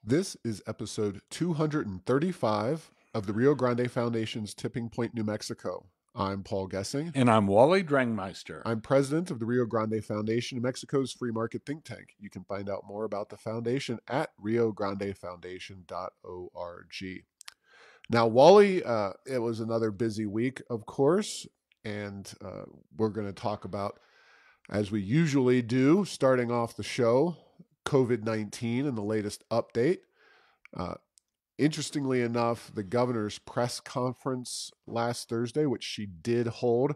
This is episode 235 of the Rio Grande Foundation's Tipping Point, New Mexico. I'm Paul Gessing. And I'm Wally Drangmeister. I'm president of the Rio Grande Foundation, New Mexico's free market think tank. You can find out more about the foundation at riograndefoundation.org. Now, Wally, it was another busy week, of course, and we're going to talk about, as we usually do, starting off the show, COVID-19 and the latest update. Interestingly enough, the governor's press conference last Thursday, which she did hold,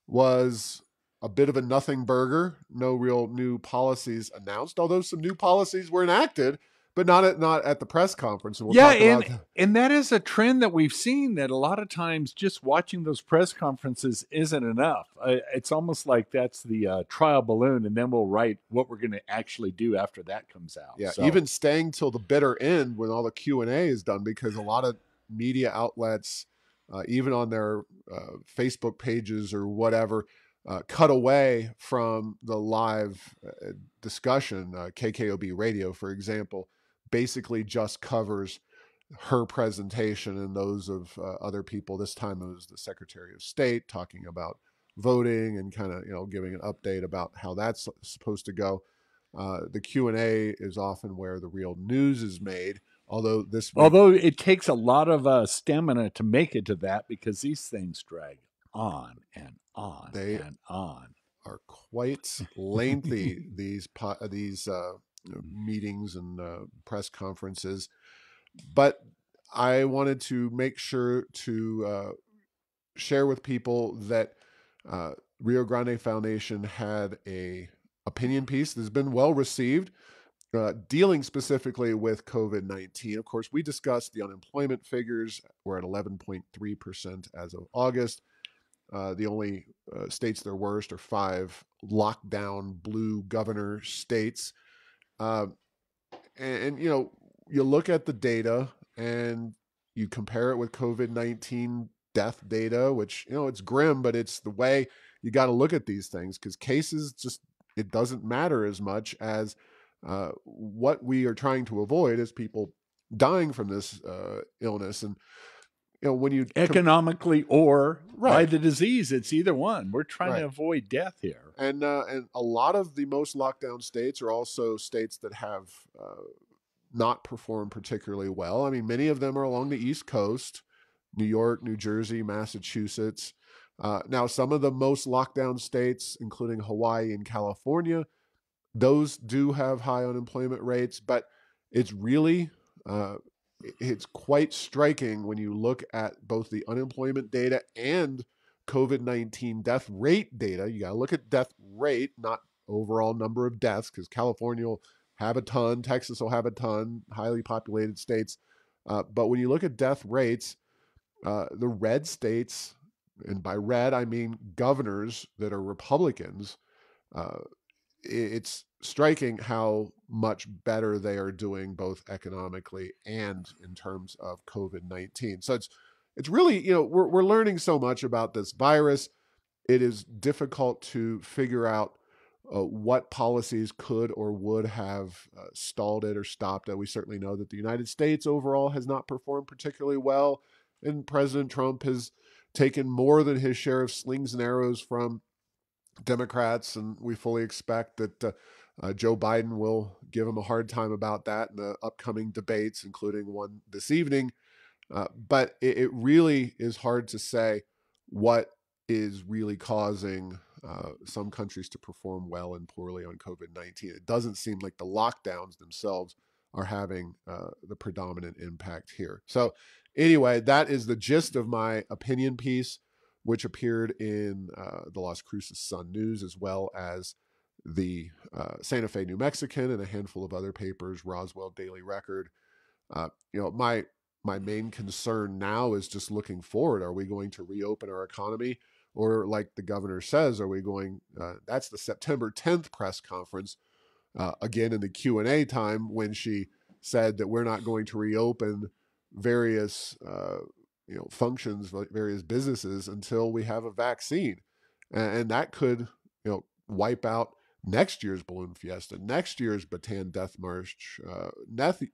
was a bit of a nothing burger. No real new policies announced, although some new policies were enacted, but not at the press conference. And we'll talk about that. And that is a trend that we've seen, that a lot of times just watching those press conferences isn't enough. It's almost like that's the trial balloon, and then we'll write what we're going to actually do after that comes out. Yeah, so, even staying till the bitter end when all the Q&A is done, because a lot of media outlets, even on their Facebook pages or whatever, cut away from the live discussion. KKOB Radio, for example, basically just covers her presentation and those of other people. This time it was the Secretary of State talking about voting and kind of, giving an update about how that's supposed to go. The Q&A is often where the real news is made. Although it takes a lot of stamina to make it to that, because these things drag on and on and on. Are quite lengthy. these meetings and press conferences, but I wanted to make sure to share with people that Rio Grande Foundation had a opinion piece that's been well received, dealing specifically with COVID-19. Of course, we discussed the unemployment figures. We're at 11.3% as of August. The only states that are worst are 5 lockdown blue governor states. And you look at the data and you compare it with COVID-19 death data, which, it's grim, but it's the way you got to look at these things, because cases it doesn't matter as much as what we are trying to avoid is people dying from this illness. And when you economically or by the disease, it's either one. We're trying to avoid death here. And a lot of the most lockdown states are also states that have not performed particularly well. I mean, many of them are along the East Coast: New York, New Jersey, Massachusetts. Now, some of the most lockdown states, including Hawaii and California, those do have high unemployment rates, but it's really it's quite striking when you look at both the unemployment data and COVID-19 death rate data. You got to look at death rate, not overall number of deaths, because California will have a ton, Texas will have a ton, highly populated states. But when you look at death rates, the red states, and by red I mean governors that are Republicans, it's striking how much better they are doing, both economically and in terms of COVID-19. So it's really, we're learning so much about this virus. It is difficult to figure out what policies could or would have stalled it or stopped it. We certainly know that the United States overall has not performed particularly well, and President Trump has taken more than his share of slings and arrows from Democrats, and we fully expect that Joe Biden will give him a hard time about that in the upcoming debates, including one this evening. But it really is hard to say what is really causing some countries to perform well and poorly on COVID-19. It doesn't seem like the lockdowns themselves are having the predominant impact here. So anyway, that is the gist of my opinion piece, which appeared in the Las Cruces Sun News, as well as the Santa Fe New Mexican and a handful of other papers, Roswell Daily Record. My main concern now is just looking forward. Are we going to reopen our economy? Or, like the governor says, are we going, that's the September 10th press conference, again in the Q&A time, when she said that we're not going to reopen various functions, various businesses, until we have a vaccine. And that could, wipe out next year's Balloon Fiesta, next year's Bataan Death March,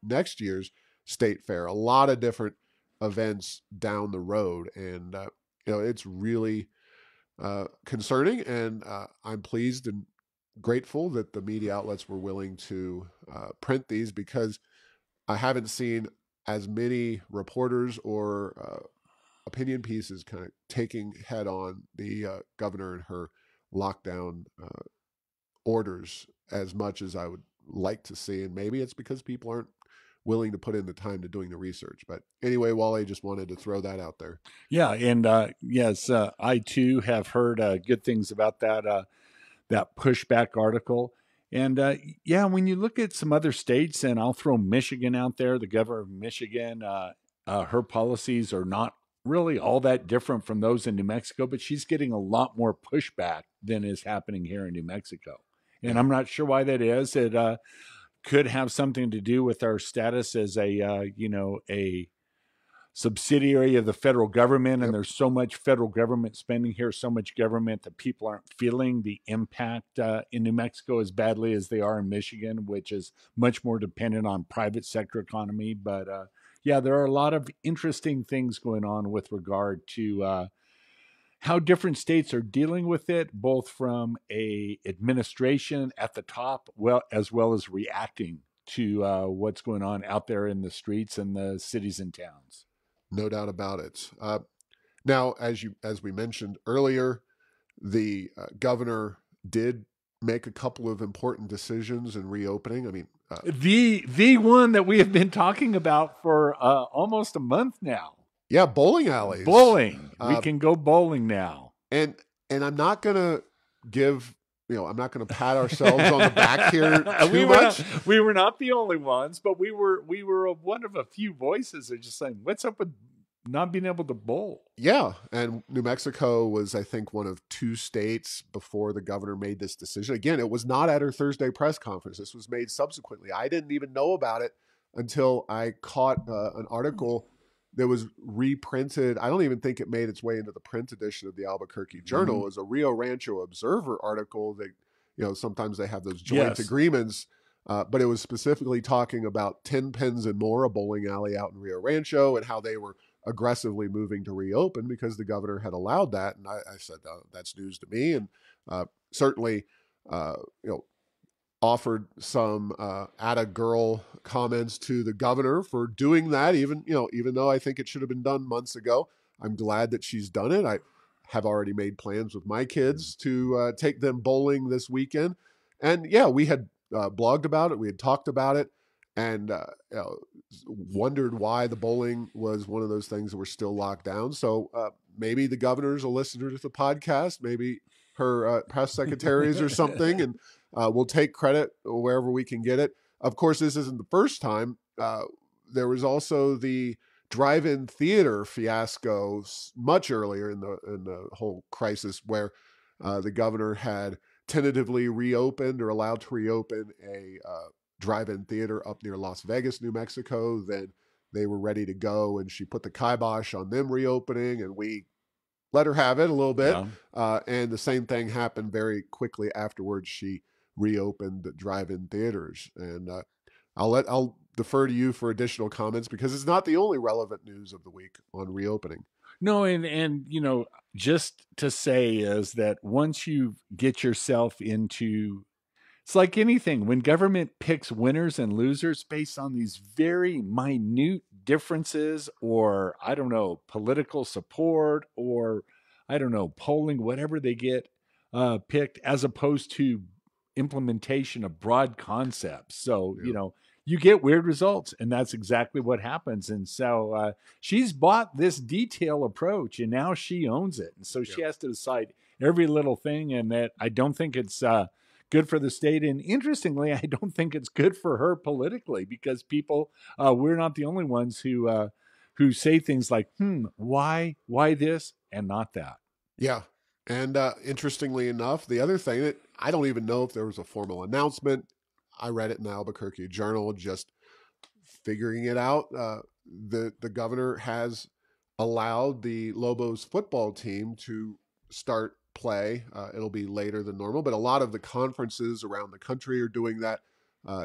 next year's State Fair, a lot of different events down the road. And, it's really concerning. And I'm pleased and grateful that the media outlets were willing to print these, because I haven't seen as many reporters or opinion pieces kind of taking head on the governor and her lockdown orders as much as I would like to see. And maybe it's because people aren't willing to put in the time to doing the research. But anyway, Wally, just wanted to throw that out there. Yeah, and yes, I too have heard good things about that pushback article. And yeah, when you look at some other states, and I'll throw Michigan out there, the governor of Michigan, her policies are not really all that different from those in New Mexico, but she's getting a lot more pushback than is happening here in New Mexico. And Yeah. I'm not sure why that is. It could have something to do with our status as a subsidiary of the federal government, and Yep. there's so much federal government spending here, so much government, that people aren't feeling the impact in New Mexico as badly as they are in Michigan, which is much more dependent on private sector economy. But yeah, there are a lot of interesting things going on with regard to how different states are dealing with it, both from a administration at the top, as well as reacting to what's going on out there in the streets and the cities and towns. No doubt about it. Now, as we mentioned earlier, the governor did make a couple of important decisions in reopening. I mean, The one that we have been talking about for almost a month now. yeah, bowling alleys, Bowling. We can go bowling now. and I'm not gonna give. I'm not going to pat ourselves on the back here too much. We were not the only ones, but we were one of a few voices that are just saying, "What's up with not being able to bowl?" Yeah, and New Mexico was, I think, one of two states before the governor made this decision. Again, it was not at her Thursday press conference. This was made subsequently. I didn't even know about it until I caught an article that was reprinted. I don't even think it made its way into the print edition of the Albuquerque Journal. It was a Rio Rancho Observer article that, sometimes they have those joint agreements, but it was specifically talking about 10 Pins and More, a bowling alley out in Rio Rancho, and how they were aggressively moving to reopen because the governor had allowed that. And I said, that's news to me. And certainly, offered some atta girl comments to the governor for doing that, even though I think it should have been done months ago. I'm glad that she's done it. I have already made plans with my kids to take them bowling this weekend. And yeah, we had blogged about it. We had talked about it, and wondered why the bowling was one of those things that were still locked down. So maybe the governor's a listener to the podcast, maybe her press secretaries or something, and we'll take credit wherever we can get it. Of course, this isn't the first time. There was also the drive-in theater fiasco much earlier in the whole crisis, where the governor had tentatively reopened or allowed to reopen a drive-in theater up near Las Vegas, New Mexico. Then they were ready to go, and she put the kibosh on them reopening, and we let her have it a little bit. Yeah. And the same thing happened very quickly afterwards. She reopened the drive-in theaters. And I'll defer to you for additional comments, because it's not the only relevant news of the week on reopening. No, and just to say is that once you get yourself into, it's like anything, when government picks winners and losers based on these very minute differences, or I don't know, political support, or I don't know, polling, whatever they get picked, as opposed to implementation of broad concepts. So, Yeah. You get weird results, and that's exactly what happens. And so she's bought this detail approach, and now she owns it. And so she has to decide every little thing, and that I don't think it's good for the state. And interestingly, I don't think it's good for her politically, because people, we're not the only ones who say things like, why this and not that? Yeah. And interestingly enough, the other thing that I don't even know if there was a formal announcement. I read it in the Albuquerque Journal, just figuring it out. The governor has allowed the Lobos football team to start play. It'll be later than normal, but a lot of the conferences around the country are doing that.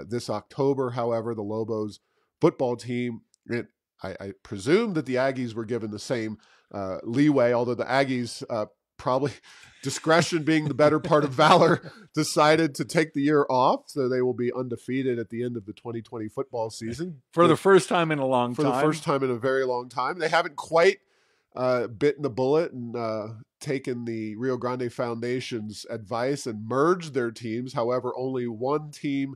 This October, however, the Lobos football team, I presume that the Aggies were given the same leeway, although the Aggies probably discretion being the better part of valor, decided to take the year off. So they will be undefeated at the end of the 2020 football season. For the first time in a long time. For the first time in a very long time. They haven't quite bitten the bullet and taken the Rio Grande Foundation's advice and merged their teams. However, only one team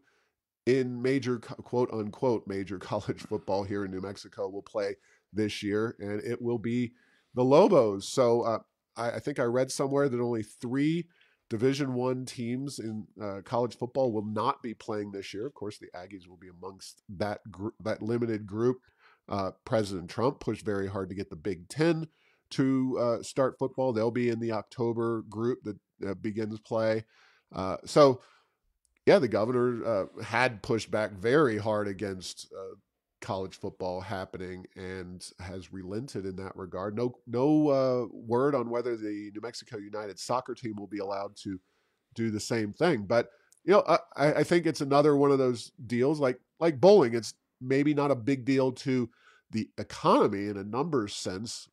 in major, quote unquote, major college football here in New Mexico will play this year, and it will be the Lobos. So I think I read somewhere that only 3 Division I teams in college football will not be playing this year. Of course, the Aggies will be amongst that that limited group. President Trump pushed very hard to get the Big Ten to start football. They'll be in the October group that begins play. So, yeah, the governor had pushed back very hard against college football happening and has relented in that regard. No word on whether the New Mexico United soccer team will be allowed to do the same thing. But I think it's another one of those deals like bowling. It's maybe not a big deal to the economy in a numbers sense.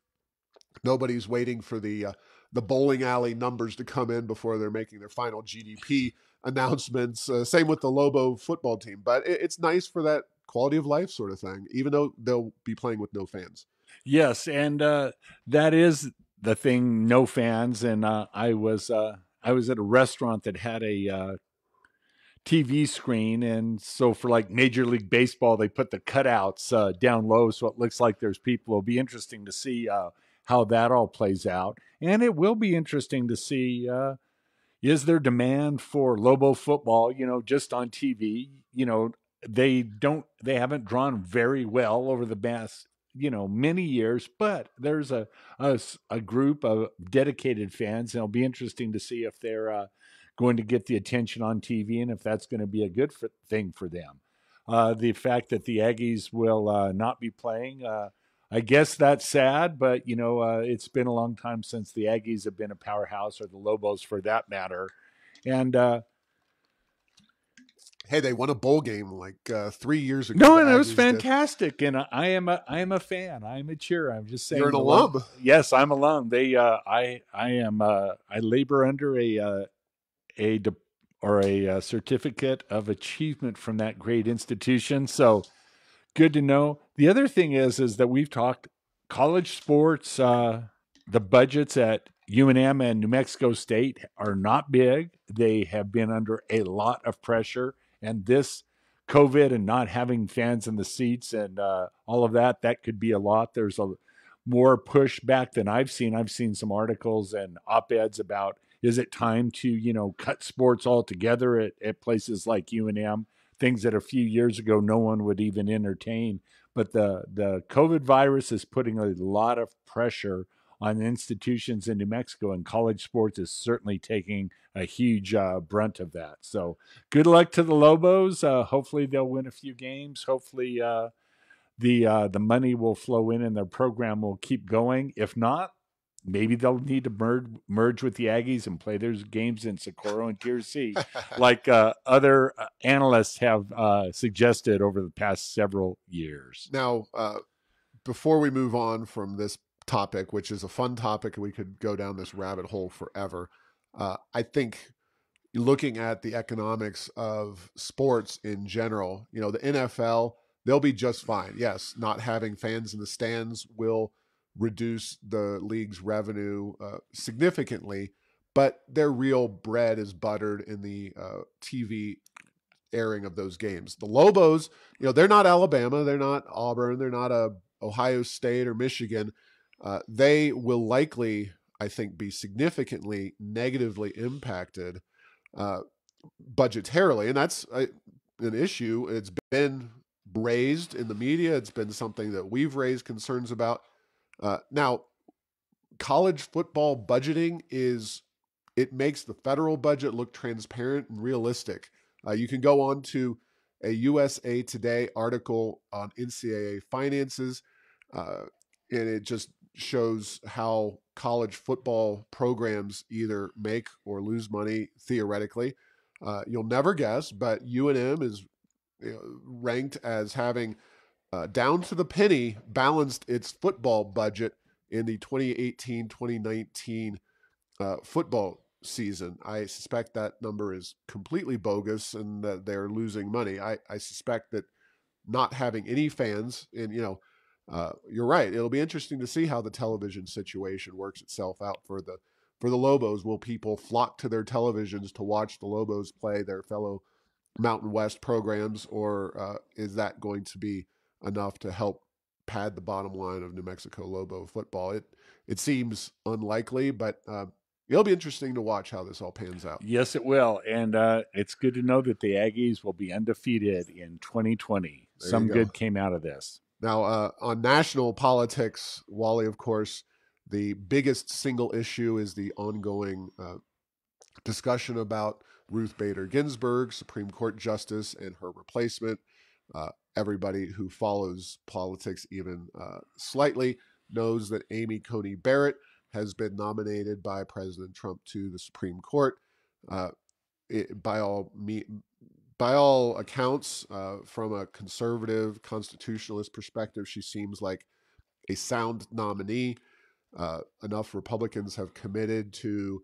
Nobody's waiting for the bowling alley numbers to come in before they're making their final GDP announcements. Same with the Lobo football team. But it's nice for that quality of life sort of thing, even though they'll be playing with no fans. Yes, and that is the thing, no fans. And I was at a restaurant that had a TV screen, and so for like Major League Baseball, they put the cutouts down low, so it looks like there's people. It'll be interesting to see how that all plays out, and it will be interesting to see is there demand for Lobo football, just on TV. They haven't drawn very well over the past many years, but there's a group of dedicated fans, and it'll be interesting to see if they're going to get the attention on TV and if that's going to be a good thing for them. The fact that the Aggies will not be playing, I guess that's sad, but it's been a long time since the Aggies have been a powerhouse, or the Lobos for that matter. And hey, they won a bowl game like 3 years ago. No, and it was fantastic. And I am a fan. I am a cheer. I'm just saying. You're an alum. Yes, I'm alum. They I labor under a certificate of achievement from that great institution. So good to know. The other thing is that we've talked college sports. The budgets at UNM and New Mexico State are not big. They have been under a lot of pressure, and this COVID and not having fans in the seats and all of that could be a lot. There's a more pushback than I've seen. I've seen some articles and op-eds about, is it time to, cut sports altogether at places like UNM, things that a few years ago no one would even entertain. But the COVID virus is putting a lot of pressure on institutions in New Mexico, and college sports is certainly taking a huge brunt of that. So good luck to the Lobos. Hopefully they'll win a few games. Hopefully the money will flow in and their program will keep going. If not, maybe they'll need to merge with the Aggies and play their games in Socorro and Tier C, like other analysts have suggested over the past several years. Now, before we move on from this topic, which is a fun topic, and we could go down this rabbit hole forever, I think looking at the economics of sports in general, the NFL, they'll be just fine. Yes, not having fans in the stands will reduce the league's revenue significantly, but their real bread is buttered in the TV airing of those games. The Lobos, they're not Alabama, they're not Auburn, they're not Ohio State or Michigan. They will likely, I think, be significantly negatively impacted budgetarily, and that's an issue. It's been raised in the media. It's been something that we've raised concerns about. Now, college football budgeting it makes the federal budget look transparent and realistic. You can go on to a USA Today article on NCAA finances, and it just shows how college football programs either make or lose money theoretically. You'll never guess, but UNM is ranked as having down to the penny balanced its football budget in the 2018-2019 football season. I suspect that number is completely bogus and that they're losing money. I suspect that not having any fans, and you're right. It'll be interesting to see how the television situation works itself out for the Lobos. Will people flock to their televisions to watch the Lobos play their fellow Mountain West programs, or is that going to be enough to help pad the bottom line of New Mexico Lobo football? It seems unlikely, but it'll be interesting to watch how this all pans out. Yes, it will. And it's good to know that the Aggies will be undefeated in 2020. Some good came out of this. Now, on national politics, Wally, of course, the biggest single issue is the ongoing discussion about Ruth Bader Ginsburg, Supreme Court Justice, and her replacement. Everybody who follows politics even slightly knows that Amy Coney Barrett has been nominated by President Trump to the Supreme Court. By all accounts, from a conservative constitutionalist perspective, she seems like a sound nominee. Enough Republicans have committed to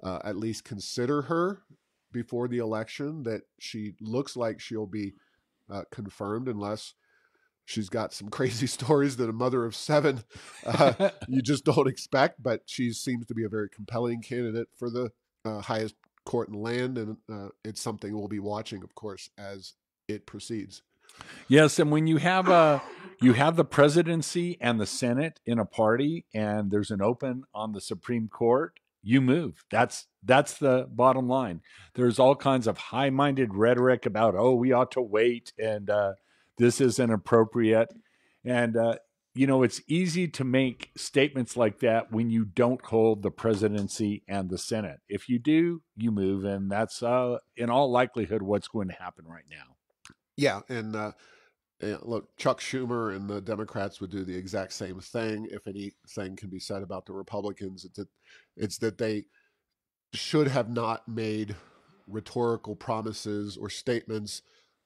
at least consider her before the election that she looks like she'll be confirmed, unless she's got some crazy stories that a mother of seven you just don't expect. But she seems to be a very compelling candidate for the highest court in the land, and it's something we'll be watching, of course, as it proceeds. Yes, and when you have the presidency and the Senate in a party, and there's an open on the Supreme Court, you move. That's the bottom line. There's all kinds of high-minded rhetoric about, we ought to wait, and this isn't appropriate. And it's easy to make statements like that when you don't hold the presidency and the Senate. If you do, you move, and that's in all likelihood what's going to happen right now. Yeah, and look, Chuck Schumer and the Democrats would do the exact same thing. If anything can be said about the Republicans, it's that they should have not made rhetorical promises or statements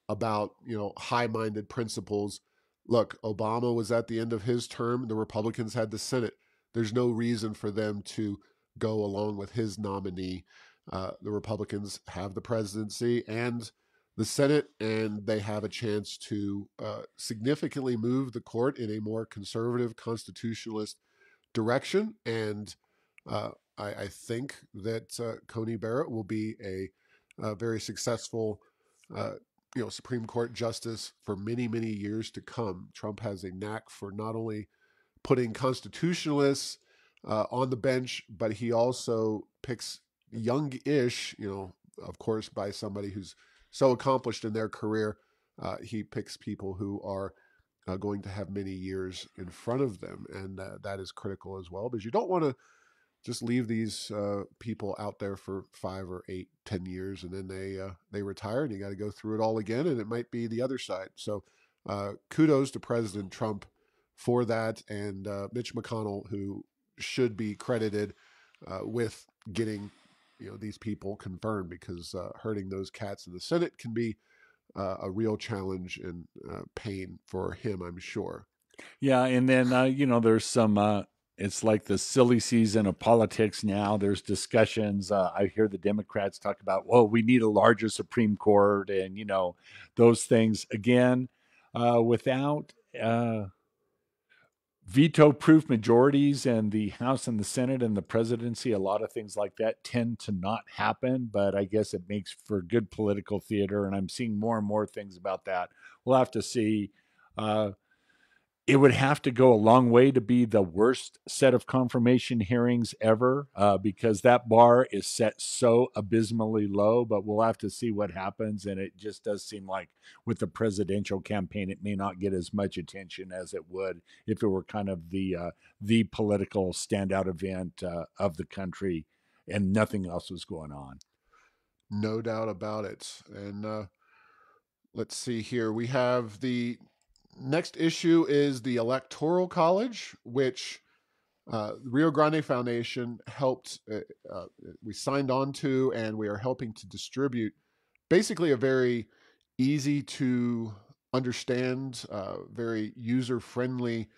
about high-minded principles. Look, Obama was at the end of his term. The Republicans had the Senate. There's no reason for them to go along with his nominee. The Republicans have the presidency and the Senate, and they have a chance to significantly move the court in a more conservative constitutionalist direction. And I think that Coney Barrett will be a very successful Supreme Court justice for many, many years to come. Trump has a knack for not only putting constitutionalists on the bench, but he also picks young-ish, of course, by somebody who's so accomplished in their career. He picks people who are going to have many years in front of them, and that is critical as well, because you don't want to just leave these people out there for 5 or 8, 10 years, and then they retire, and you got to go through it all again, and it might be the other side. So kudos to President Trump for that, and Mitch McConnell, who should be credited with getting these people confirmed, because hurting those cats in the Senate can be a real challenge and pain for him, I'm sure. Yeah, and then there's some. It's like the silly season of politics now. There's discussions. I hear the Democrats talk about, we need a larger Supreme Court, and those things again, without veto-proof majorities in the House and the Senate and the presidency, a lot of things like that tend to not happen, but I guess it makes for good political theater, and I'm seeing more and more things about that. We'll have to see. It would have to go a long way to be the worst set of confirmation hearings ever, because that bar is set so abysmally low, but we'll have to see what happens. And it just does seem like with the presidential campaign, it may not get as much attention as it would if it were kind of the political standout event of the country and nothing else was going on. No doubt about it. And let's see here. We have the next issue is the Electoral College, which The Rio Grande Foundation helped, we signed on to, and we are helping to distribute basically a very easy to understand, very user friendly,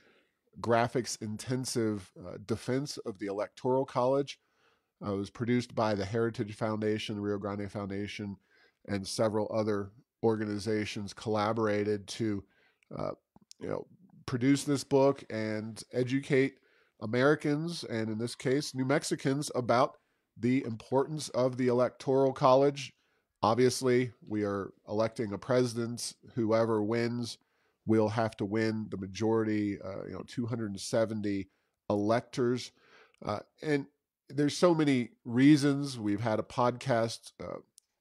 graphics intensive defense of the Electoral College. It was produced by the Heritage Foundation, the Rio Grande Foundation, and several other organizations collaborated to, uh, you know, produce this book and educate Americans, and in this case, New Mexicans, about the importance of the Electoral College. Obviously, we are electing a president. Whoever wins will have to win the majority, 270 electors. And there's so many reasons. We've had a podcast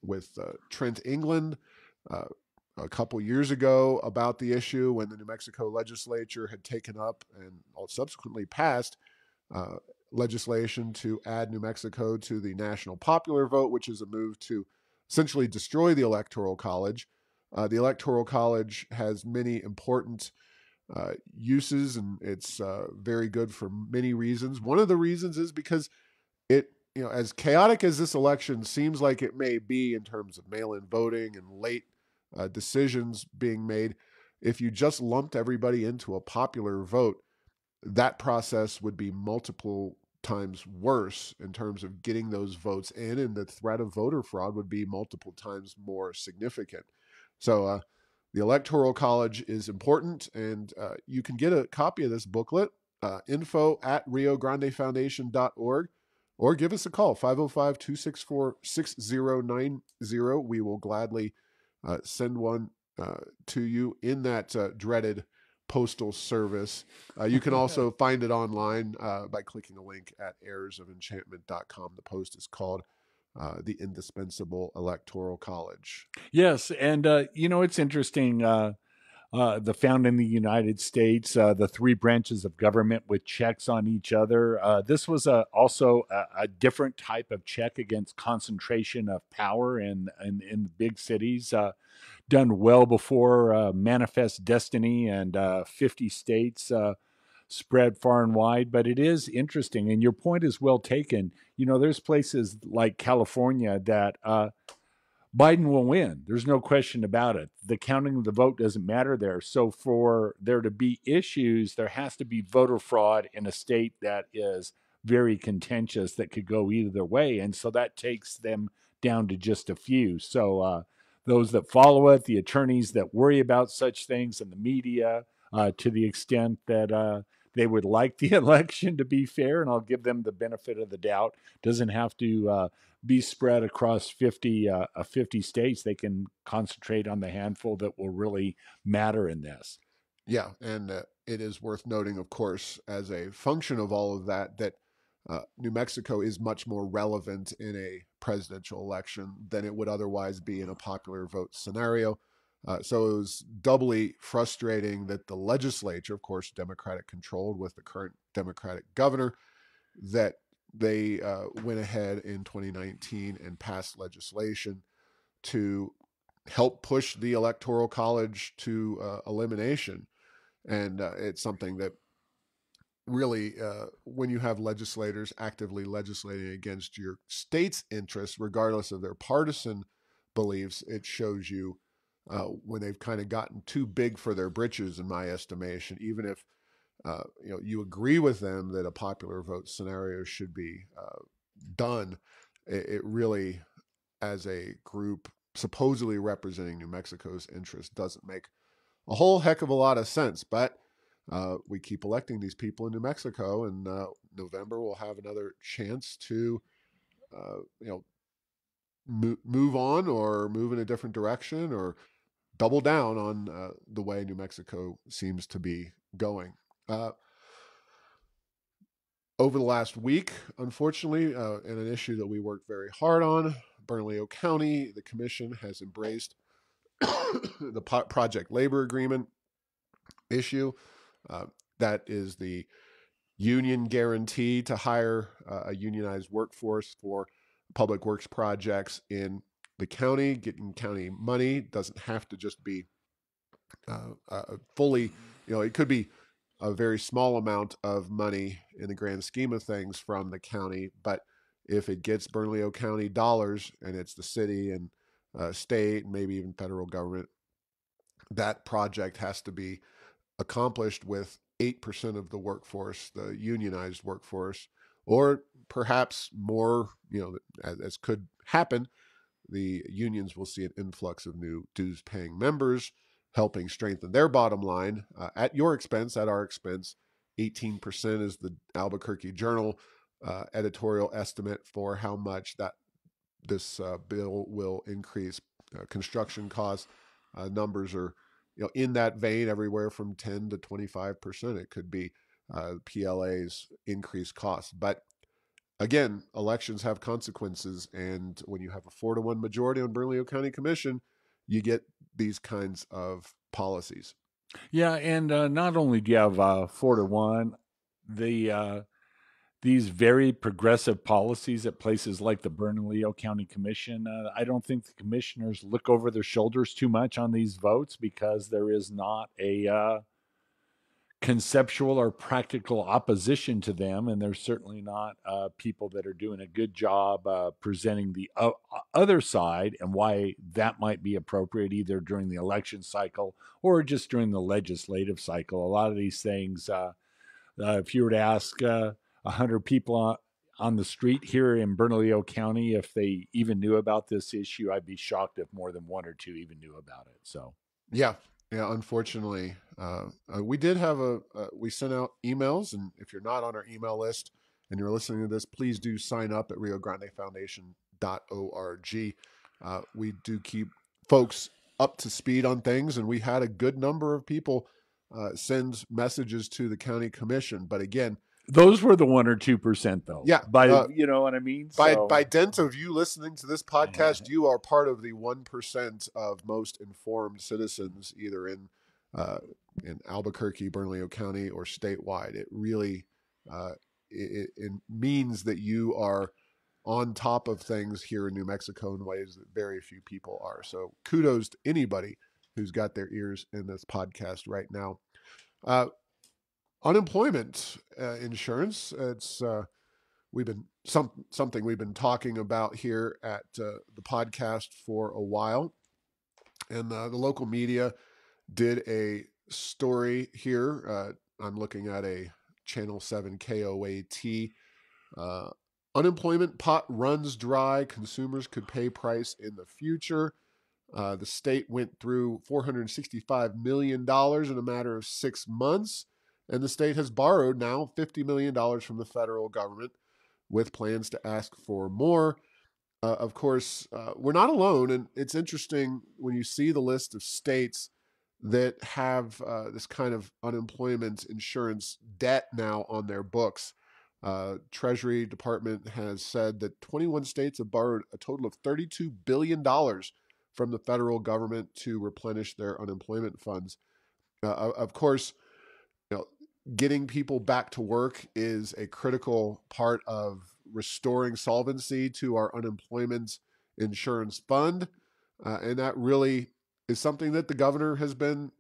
with Trent England uh, a couple years ago about the issue when the New Mexico legislature had taken up and subsequently passed uh, legislation to add New Mexico to the national popular vote, which is a move to essentially destroy the Electoral College. The Electoral College has many important uses, and it's very good for many reasons. One of the reasons is because it, as chaotic as this election seems like it may be in terms of mail-in voting and late decisions being made, if you just lumped everybody into a popular vote, that process would be multiple times worse in terms of getting those votes in, and the threat of voter fraud would be multiple times more significant. So the Electoral College is important, and you can get a copy of this booklet, info at riograndefoundation.org, or give us a call, 505-264-6090. We will gladly send one to you in that dreaded postal service. You can also find it online by clicking a link at heirsoфenchantment.com. The post is called The Indispensable Electoral College. Yes, and it's interesting. The found in the United States, the three branches of government with checks on each other. This was also a different type of check against concentration of power in big cities, done well before Manifest Destiny and 50 states spread far and wide. But it is interesting, and your point is well taken. There's places like California that Biden will win. There's no question about it. The counting of the vote doesn't matter there. So for there to be issues, there has to be voter fraud in a state that is very contentious that could go either way. And so that takes them down to just a few. So those that follow it, the attorneys that worry about such things, and the media, to the extent that they would like the election to be fair, and I'll give them the benefit of the doubt, doesn't have to be spread across 50 states. They can concentrate on the handful that will really matter in this. Yeah, and it is worth noting, of course, as a function of all of that, that New Mexico is much more relevant in a presidential election than it would otherwise be in a popular vote scenario. So it was doubly frustrating that the legislature, of course, Democratic controlled with the current Democratic governor, that they went ahead in 2019 and passed legislation to help push the Electoral College to elimination. And it's something that really, when you have legislators actively legislating against your state's interests, regardless of their partisan beliefs, it shows you when they've kind of gotten too big for their britches, in my estimation. Even if you agree with them that a popular vote scenario should be done, it really, as a group supposedly representing New Mexico's interests, doesn't make a whole heck of a lot of sense. But we keep electing these people in New Mexico, and November we'll have another chance to, move on or move in a different direction or double down on the way New Mexico seems to be going. Over the last week, unfortunately, in an issue that we worked very hard on, Bernalillo County, the commission has embraced the project labor agreement issue. That is the union guarantee to hire a unionized workforce for public works projects in the county. Getting county money doesn't have to just be fully, it could be a very small amount of money in the grand scheme of things from the county. But if it gets Bernalillo County dollars and it's the city and state and maybe even federal government, that project has to be accomplished with 8% of the workforce, the unionized workforce, or perhaps more, as could happen, the unions will see an influx of new dues paying members, helping strengthen their bottom line at your expense, at our expense. 18% is the Albuquerque Journal editorial estimate for how much that this bill will increase construction costs. Numbers are, in that vein, everywhere from 10 to 25%. It could be PLA's increased costs, but again, elections have consequences, and when you have a 4-1 majority on Bernalillo County Commission, you get these kinds of policies. Yeah, and not only do you have 4-1, the these very progressive policies at places like the Bernalillo County Commission. I don't think the commissioners look over their shoulders too much on these votes because there is not a conceptual or practical opposition to them, and there's certainly not people that are doing a good job presenting the other side and why that might be appropriate either during the election cycle or just during the legislative cycle. A lot of these things, if you were to ask 100 people on the street here in Bernalillo County if they even knew about this issue, I'd be shocked if more than one or two even knew about it. So yeah, unfortunately, we did have we sent out emails, and if you're not on our email list and you're listening to this, please do sign up at riograndefoundation.org. We do keep folks up to speed on things, and we had a good number of people send messages to the county commission. But again, those were the 1 or 2%, though. Yeah, you know what I mean. By dent of you listening to this podcast, you are part of the 1% of most informed citizens, either in Albuquerque, Bernalillo County, or statewide. It really it means that you are on top of things here in New Mexico in ways that very few people are. So kudos to anybody who's got their ears in this podcast right now. Unemployment insurance. It's something we've been talking about here at the podcast for a while, and the local media did a story here. I'm looking at a Channel 7 KOAT. Unemployment pot runs dry. Consumers could pay price in the future. The state went through $465 million in a matter of 6 months. And the state has borrowed now $50 million from the federal government with plans to ask for more. Of course, we're not alone. And it's interesting when you see the list of states that have this kind of unemployment insurance debt now on their books. Treasury Department has said that 21 states have borrowed a total of $32 billion from the federal government to replenish their unemployment funds. Of course, getting people back to work is a critical part of restoring solvency to our unemployment insurance fund. And that really is something that the governor has been,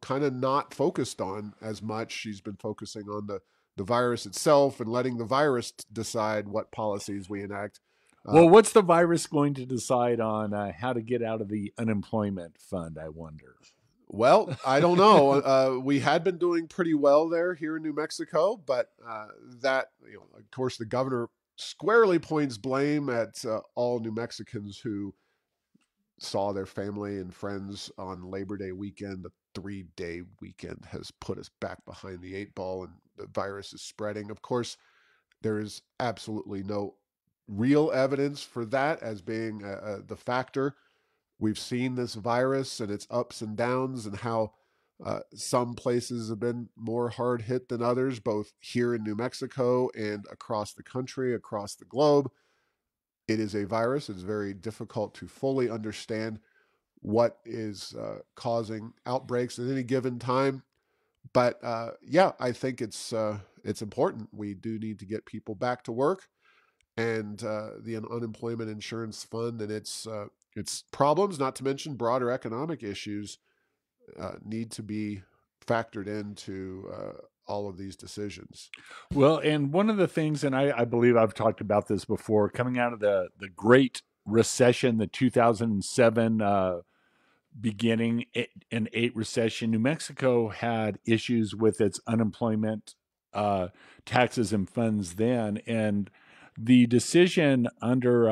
kind of not focused on as much. She's been focusing on the virus itself and letting the virus decide what policies we enact. Well, what's the virus going to decide on how to get out of the unemployment fund, I wonder? Well, I don't know. We had been doing pretty well there here in New Mexico, but that, of course, the governor squarely points blame at all New Mexicans who saw their family and friends on Labor Day weekend. The 3-day weekend has put us back behind the 8 ball, and the virus is spreading. Of course, there is absolutely no real evidence for that as being the factor. We've seen this virus and its ups and downs, and how some places have been more hard hit than others, both here in New Mexico and across the country, across the globe. It is a virus. It's very difficult to fully understand what is causing outbreaks at any given time. But I think it's important. We do need to get people back to work, and the unemployment insurance fund and its problems, not to mention broader economic issues, need to be factored into all of these decisions. Well, and one of the things, and I believe I've talked about this before, coming out of the Great Recession, the 2007 beginning and eight recession, New Mexico had issues with its unemployment taxes and funds then. And the decision under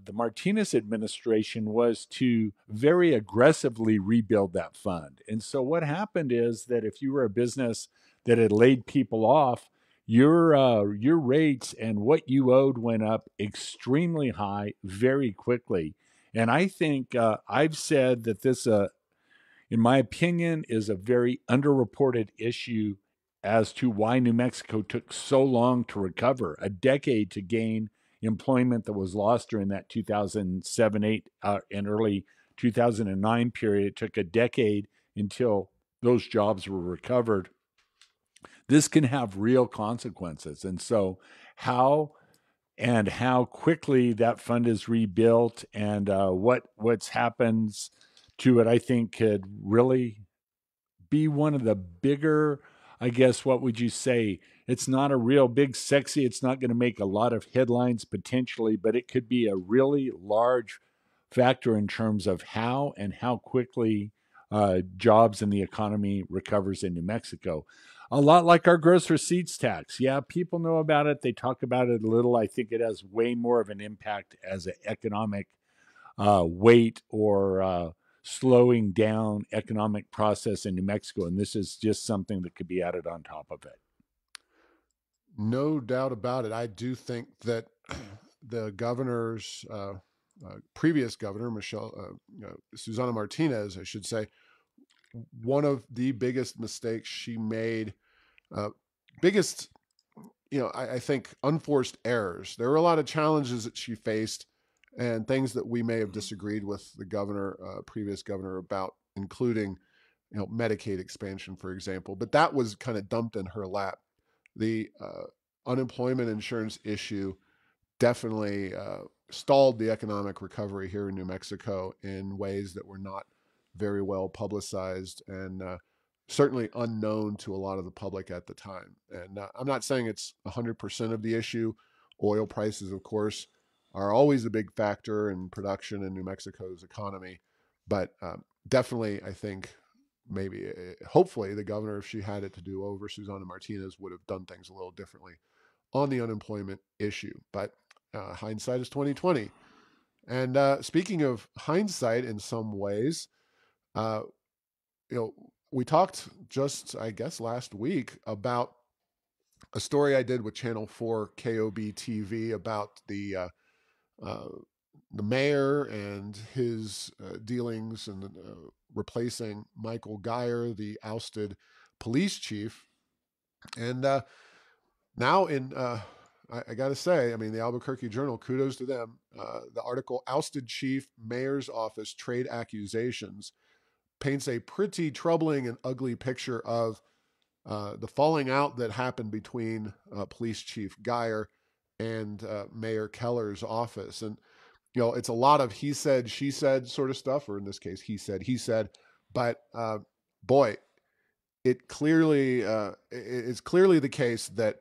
the Martinez administration was to very aggressively rebuild that fund. And so what happened is that if you were a business that had laid people off, your rates and what you owed went up extremely high very quickly. And I think I've said that this, in my opinion, is a very underreported issue as to why New Mexico took so long to recover, a decade to gain employment that was lost during that 2007, 8, and early 2009 period. It took a decade until those jobs were recovered. This can have real consequences. And so, how quickly that fund is rebuilt and what's happens to it, I think could really be one of the bigger, I guess, what would you say? It's not a real big sexy, it's not going to make a lot of headlines potentially, but it could be a really large factor in terms of how quickly jobs and the economy recovers in New Mexico. A lot like our gross receipts tax. Yeah, people know about it. They talk about it a little. I think it has way more of an impact as an economic weight or slowing down economic process in New Mexico. And this is just something that could be added on top of it. No doubt about it. I do think that the governor's previous governor, Susana Martinez, I should say, one of the biggest mistakes she made, biggest, I think unforced errors. There were a lot of challenges that she faced and things that we may have disagreed with the governor, previous governor, about, including, Medicaid expansion, for example. But that was kind of dumped in her lap. The unemployment insurance issue definitely stalled the economic recovery here in New Mexico in ways that were not very well publicized and certainly unknown to a lot of the public at the time. And I'm not saying it's 100% of the issue. Oil prices, of course, are always a big factor in production in New Mexico's economy. But definitely, I think maybe, hopefully, the governor, if she had it to do over, Susana Martinez, would have done things a little differently on the unemployment issue. But hindsight is 2020. And speaking of hindsight, in some ways, uh, we talked just, I guess, last week about a story I did with Channel 4 KOB TV about uh, the mayor and his dealings and replacing Michael Geyer, the ousted police chief. And now I got to say, I mean, the Albuquerque Journal, kudos to them. The article, Ousted Chief, Mayor's Office, Trade Accusations, paints a pretty troubling and ugly picture of the falling out that happened between Police Chief Geyer and Mayor Keller's office. And, it's a lot of he said, she said sort of stuff, or in this case, he said, he said. But boy, it's clearly the case that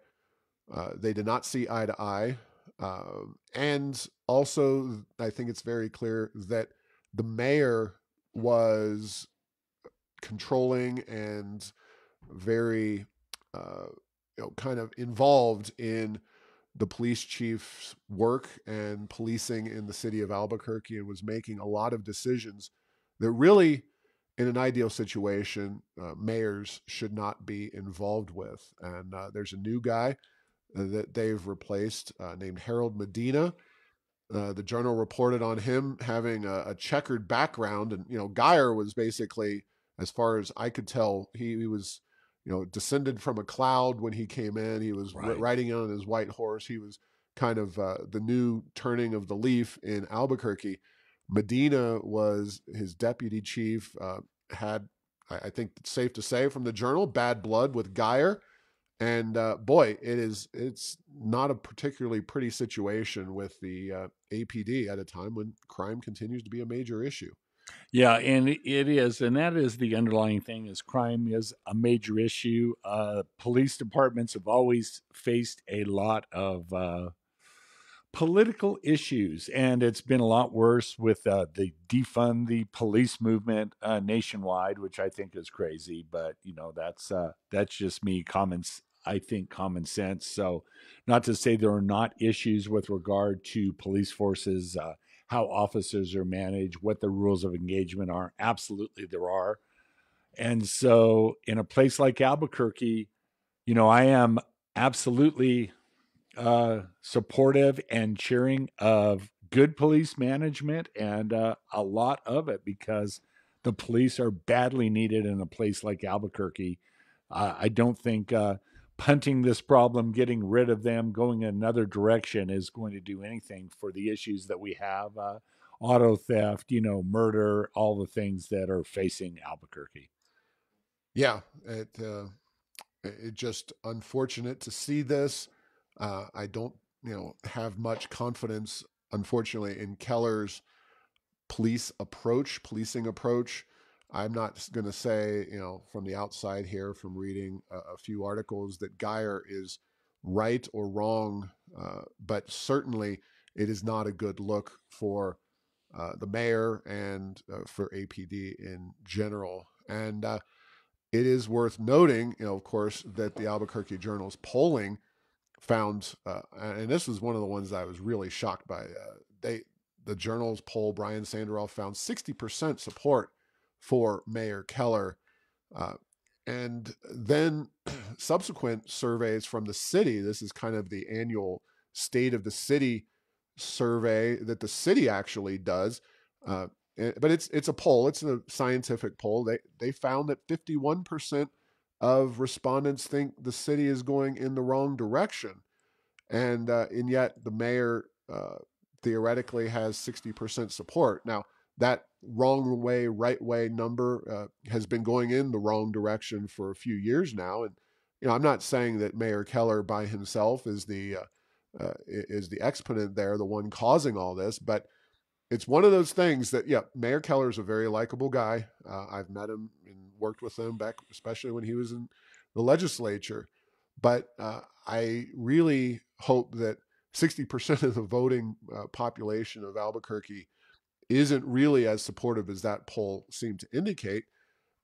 they did not see eye to eye. And also, I think it's very clear that the mayor was controlling and very, kind of involved in the police chief's work and policing in the city of Albuquerque, and was making a lot of decisions that really, in an ideal situation, mayors should not be involved with. And there's a new guy that they've replaced named Harold Medina. The Journal reported on him having a checkered background, and Geyer was basically, as far as I could tell, he was, descended from a cloud when he came in. He was Right. riding on his white horse. He was kind of the new turning of the leaf in Albuquerque. Medina was his deputy chief. Had, I think it's safe to say from the Journal, bad blood with Geyer. And boy, it's not a particularly pretty situation with the APD at a time when crime continues to be a major issue. Yeah, and it is, and that is the underlying thing. Is crime is a major issue. Police departments have always faced a lot of political issues, and it's been a lot worse with the defund the police movement nationwide, which I think is crazy. But that's just me. I think common sense. So, not to say there are not issues with regard to police forces, how officers are managed, what the rules of engagement are. Absolutely, there are. And so, in a place like Albuquerque, I am absolutely supportive and cheering of good police management and a lot of it because the police are badly needed in a place like Albuquerque. I don't think punting this problem, getting rid of them, going another direction is going to do anything for the issues that we have. Auto theft, murder, all the things that are facing Albuquerque. Yeah, it just unfortunate to see this. I don't, have much confidence, unfortunately, in Keller's policing approach. I'm not going to say, from the outside here, from reading a few articles, that Geyer is right or wrong, but certainly it is not a good look for the mayor and for APD in general. And it is worth noting, of course, that the Albuquerque Journal's polling found, and this was one of the ones that I was really shocked by. The Journal's poll, Brian Sanderoff found 60% support for Mayor Keller, uh, and then subsequent surveys from the city. This is kind of the annual state of the city survey that the city actually does. Uh, but it's a poll. It's a scientific poll. They found that 51% of respondents think the city is going in the wrong direction, and yet the mayor theoretically has 60% support. Now that wrong way, right way number has been going in the wrong direction for a few years now, and I'm not saying that Mayor Keller by himself is the exponent there, the one causing all this, but it's one of those things that, yeah, Mayor Keller is a very likable guy. I've met him and worked with him back, especially when he was in the legislature. But I really hope that 60% of the voting population of Albuquerque isn't really as supportive as that poll seemed to indicate.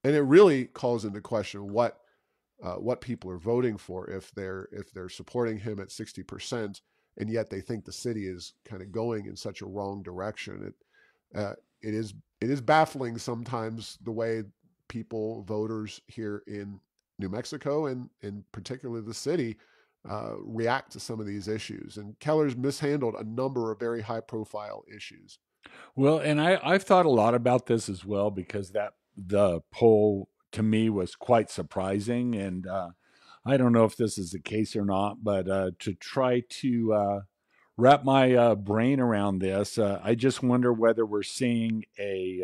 And it really calls into question what people are voting for if they're supporting him at 60%, and yet they think the city is kind of going in such a wrong direction. It is baffling sometimes the way voters here in New Mexico and particularly the city react to some of these issues. And Keller's mishandled a number of very high profile issues. Well, and I've thought a lot about this as well because that the poll to me was quite surprising, and I don't know if this is the case or not, but to try to wrap my brain around this, I just wonder whether we're seeing a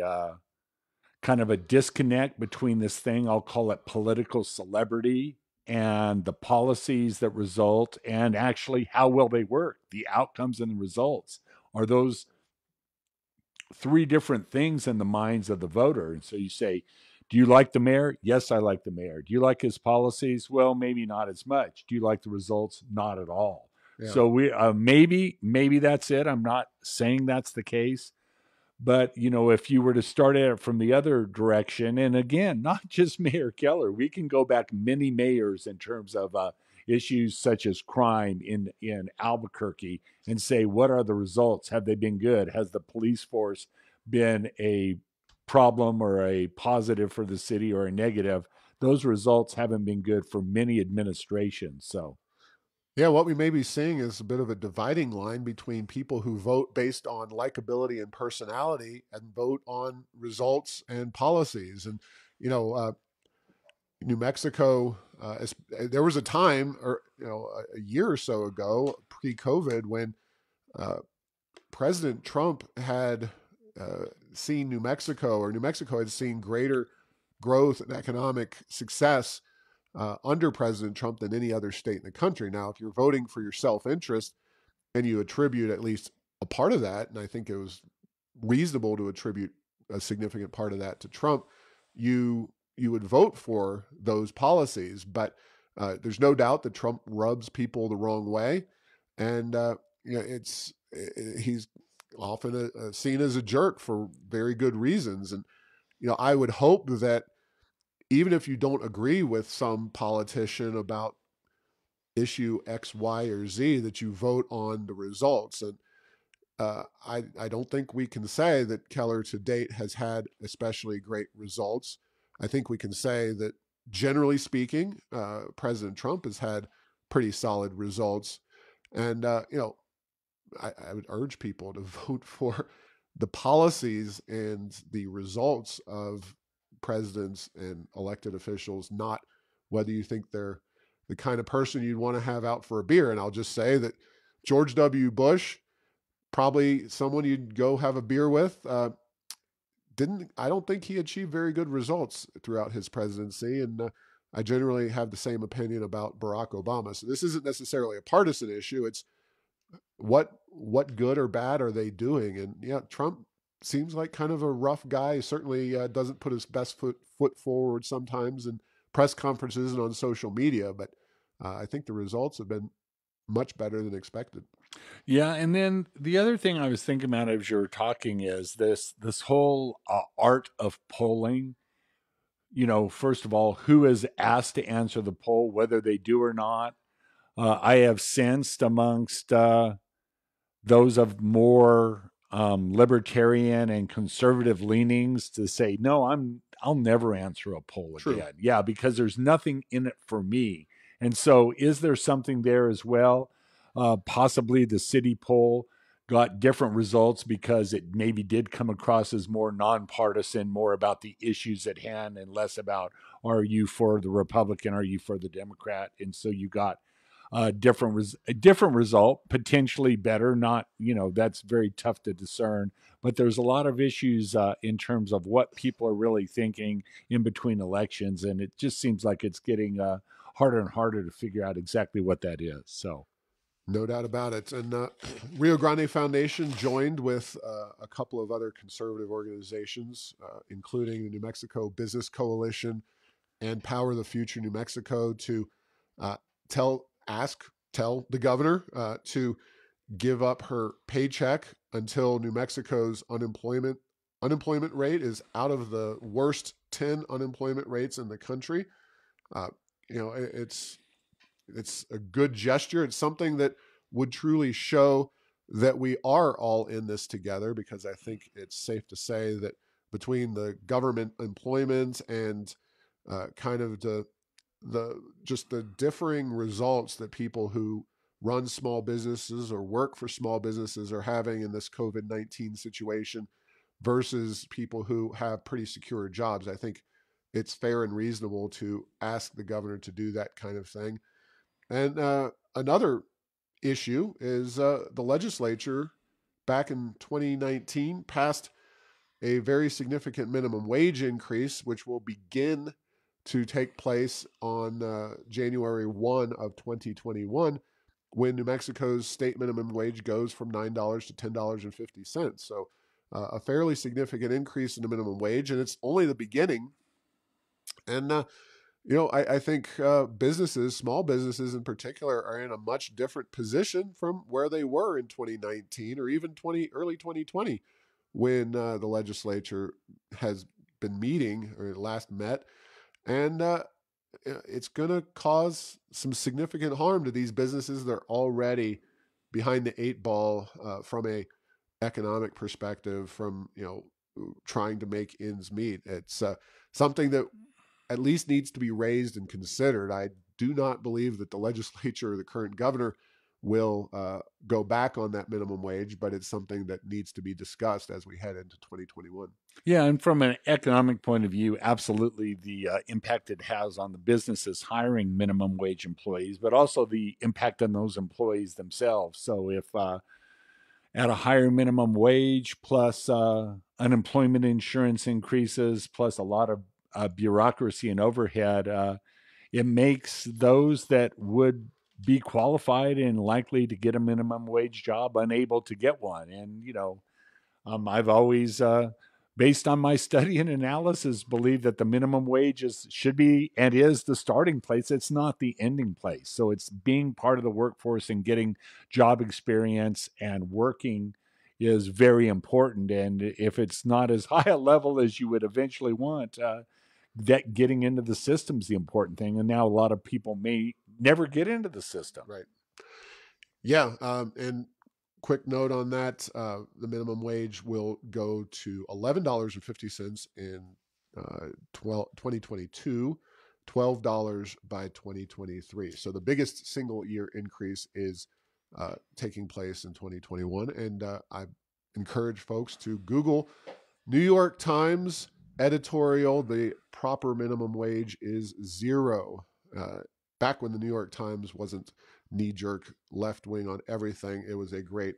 kind of a disconnect between this thing, I'll call it political celebrity, and the policies that result, and actually how well they work, the outcomes and the results. Are those three different things in the minds of the voter? And so you say, do you like the mayor? Yes, I like the mayor. Do you like his policies? Well, maybe not as much. Do you like the results? Not at all. Yeah. So we maybe that's it. I'm not saying that's the case, but if you were to start at it from the other direction, and again, not just Mayor Keller, we can go back many mayors in terms of issues such as crime in Albuquerque, and say, what are the results? Have they been good? Has the police force been a problem or a positive for the city or a negative? Those results haven't been good for many administrations. So Yeah, what we may be seeing is a bit of a dividing line between people who vote based on likability and personality and vote on results and policies. And, you know, uh, New Mexico, there was a time, or a year or so ago, pre-COVID, when uh, President Trump had seen New Mexico, or New Mexico had seen greater growth and economic success under President Trump than any other state in the country. Now, if you're voting for your self interest and you attribute at least a part of that, and I think it was reasonable to attribute a significant part of that to Trump, you would vote for those policies. But there's no doubt that Trump rubs people the wrong way, and he's often seen as a jerk for very good reasons. And I would hope that even if you don't agree with some politician about issue X, Y, or Z, that you vote on the results. And I don't think we can say that Keller to date has had especially great results. I think we can say that generally speaking, President Trump has had pretty solid results. And, I would urge people to vote for the policies and the results of presidents and elected officials, not whether you think they're the kind of person you'd want to have out for a beer. And I'll just say that George W. Bush, probably someone you'd go have a beer with, I don't think he achieved very good results throughout his presidency. And I generally have the same opinion about Barack Obama. So this isn't necessarily a partisan issue. It's what good or bad are they doing? And yeah, Trump seems like kind of a rough guy. Certainly doesn't put his best foot forward sometimes in press conferences and on social media. But I think the results have been much better than expected. Yeah, and then the other thing I was thinking about as you were talking is this whole art of polling. First of all, who is asked to answer the poll, whether they do or not. I have sensed amongst those of more libertarian and conservative leanings to say, no, I'll never answer a poll True. again. Yeah, because there's nothing in it for me. And so is there something there as well? Possibly the city poll got different results because it maybe did come across as more nonpartisan, more about the issues at hand and less about, are you for the Republican, are you for the Democrat? And so you got a different result, potentially better. Not, that's very tough to discern. But there's a lot of issues in terms of what people are really thinking in between elections, and it just seems like it's getting harder and harder to figure out exactly what that is. So, no doubt about it. And Rio Grande Foundation joined with a couple of other conservative organizations, including the New Mexico Business Coalition and Power the Future New Mexico, to tell the governor to give up her paycheck until New Mexico's unemployment rate is out of the worst 10 unemployment rates in the country. It's a good gesture. It's something that would truly show that we are all in this together, because I think it's safe to say that between the government employment and kind of the differing results that people who run small businesses or work for small businesses are having in this COVID-19 situation versus people who have pretty secure jobs, I think it's fair and reasonable to ask the governor to do that kind of thing. And another issue is the legislature back in 2019 passed a very significant minimum wage increase, which will begin to take place on January 1 of 2021, when New Mexico's state minimum wage goes from $9 to $10.50. So a fairly significant increase in the minimum wage, and it's only the beginning. And I think businesses, small businesses in particular, are in a much different position from where they were in 2019 or even early 2020, when the legislature has been meeting or last met. And it's going to cause some significant harm to these businesses that are already behind the eight ball from a economic perspective, from trying to make ends meet. It's something that at least needs to be raised and considered. I do not believe that the legislature or the current governor will go back on that minimum wage, but it's something that needs to be discussed as we head into 2021. Yeah, and from an economic point of view, absolutely the impact it has on the businesses hiring minimum wage employees, but also the impact on those employees themselves. So if at a higher minimum wage plus unemployment insurance increases, plus a lot of bureaucracy and overhead, it makes those that would be qualified and likely to get a minimum wage job unable to get one. And, I've always based on my study and analysis, believe that the minimum wage should be and is the starting place. It's not the ending place. So it's being part of the workforce and getting job experience and working is very important. And if it's not as high a level as you would eventually want, that getting into the system is the important thing. And now a lot of people may never get into the system. Right. Yeah. And quick note on that, the minimum wage will go to $11.50 in 2022, $12 by 2023. So the biggest single year increase is taking place in 2021. And I encourage folks to Google New York Times editorial. The proper minimum wage is $0. Back when the New York Times wasn't knee-jerk left-wing on everything, it was a great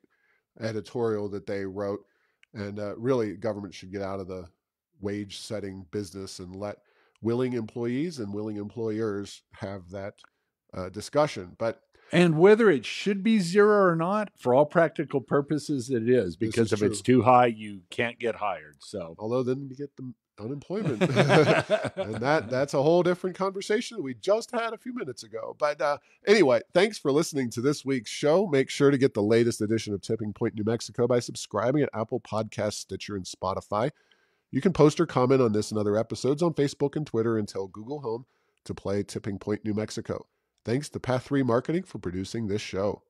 editorial that they wrote. And really, government should get out of the wage-setting business and let willing employees and willing employers have that discussion. And whether it should be 0 or not, for all practical purposes, it is, because if it's too high, you can't get hired. So, although then you get the unemployment, and that's a whole different conversation that we just had a few minutes ago. But anyway, thanks for listening to this week's show. Make sure to get the latest edition of Tipping Point New Mexico by subscribing at Apple Podcasts, Stitcher, and Spotify. You can post or comment on this and other episodes on Facebook and Twitter, and tell Google Home to play Tipping Point New Mexico. Thanks to Path 3 Marketing for producing this show.